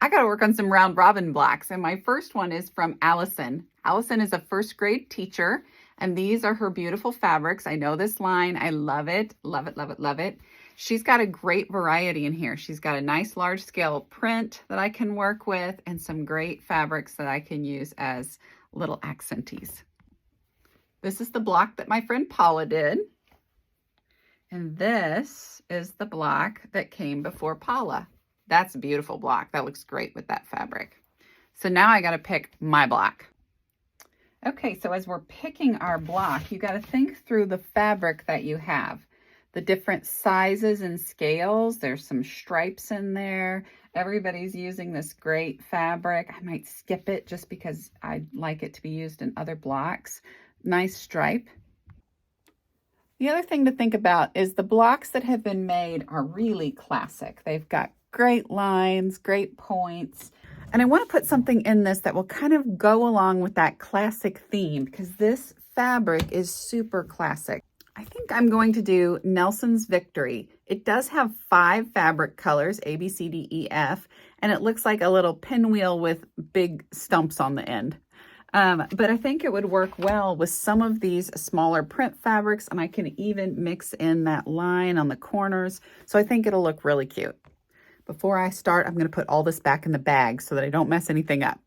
I got to work on some round robin blocks. And my first one is from Allison. Allison is a first grade teacher, and these are her beautiful fabrics. I know this line. I love it. Love it, love it, love it. She's got a great variety in here. She's got a nice large scale print that I can work with and some great fabrics that I can use as little accenties. This is the block that my friend Paula did. And this is the block that came before Paula. That's a beautiful block. That looks great with that fabric. So now I got to pick my block. Okay, so as we're picking our block, you got to think through the fabric that you have. The different sizes and scales. There's some stripes in there. Everybody's using this great fabric. I might skip it just because I'd like it to be used in other blocks. Nice stripe. The other thing to think about is the blocks that have been made are really classic. They've got great lines, great points. And I want to put something in this that will kind of go along with that classic theme because this fabric is super classic. I think I'm going to do Nelson's Victory. It does have 5 fabric colors, A, B, C, D, E, F, and it looks like a little pinwheel with big stumps on the end. But I think it would work well with some of these smaller print fabrics, and I can even mix in that line on the corners. So I think it'll look really cute. Before I start, I'm going to put all this back in the bag so that I don't mess anything up.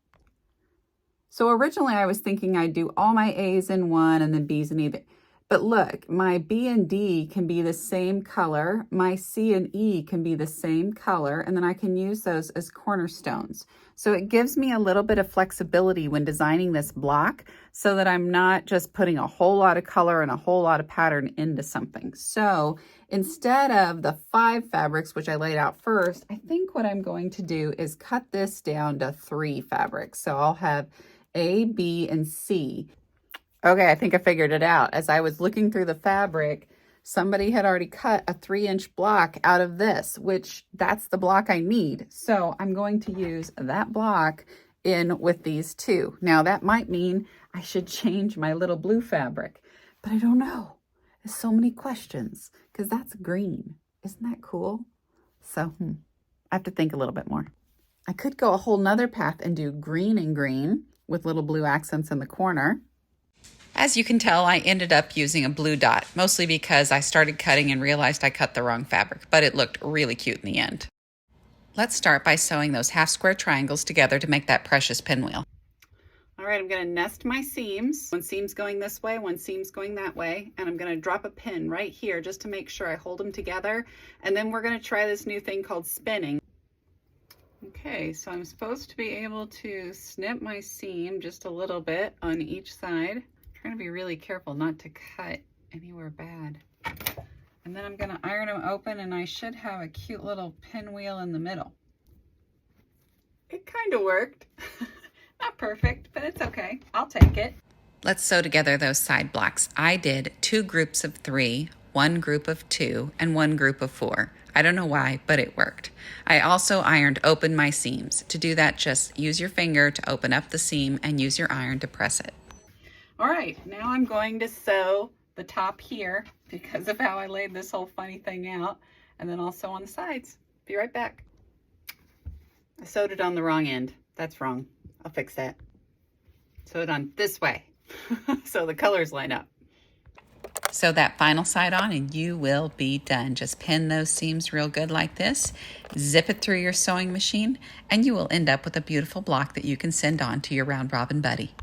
So originally I was thinking I'd do all my A's in one and then B's in either. But look, my B and D can be the same color. My C and E can be the same color, and then I can use those as cornerstones. So it gives me a little bit of flexibility when designing this block so that I'm not just putting a whole lot of color and a whole lot of pattern into something. So instead of the 5 fabrics, which I laid out first, I think what I'm going to do is cut this down to 3 fabrics. So I'll have A, B, and C. Okay, I think I figured it out. As I was looking through the fabric, somebody had already cut a 3-inch block out of this, which that's the block I need. So I'm going to use that block in with these 2. Now that might mean I should change my little blue fabric, but I don't know. There's so many questions because that's green. Isn't that cool? So I have to think a little bit more. I could go a whole nother path and do green and green with little blue accents in the corner. As you can tell, I ended up using a blue dot, mostly because I started cutting and realized I cut the wrong fabric, but it looked really cute in the end. Let's start by sewing those half square triangles together to make that precious pinwheel. All right, I'm going to nest my seams. One seam's going this way, one seam's going that way, and I'm going to drop a pin right here just to make sure I hold them together, and then we're going to try this new thing called spinning. Okay, so I'm supposed to be able to snip my seam just a little bit on each side. Trying to be really careful not to cut anywhere bad. And then I'm going to iron them open, and I should have a cute little pinwheel in the middle. It kind of worked. Not perfect, but it's okay. I'll take it. Let's sew together those side blocks. I did 2 groups of 3, 1 group of 2, and 1 group of 4. I don't know why, but it worked. I also ironed open my seams. To do that, just use your finger to open up the seam and use your iron to press it. All right, now I'm going to sew the top here because of how I laid this whole funny thing out, and then I'll sew on the sides. Be right back. I sewed it on the wrong end. That's wrong. I'll fix that. Sew it on this way so the colors line up. Sew that final side on and you will be done. Just pin those seams real good like this, zip it through your sewing machine, and you will end up with a beautiful block that you can send on to your round robin buddy.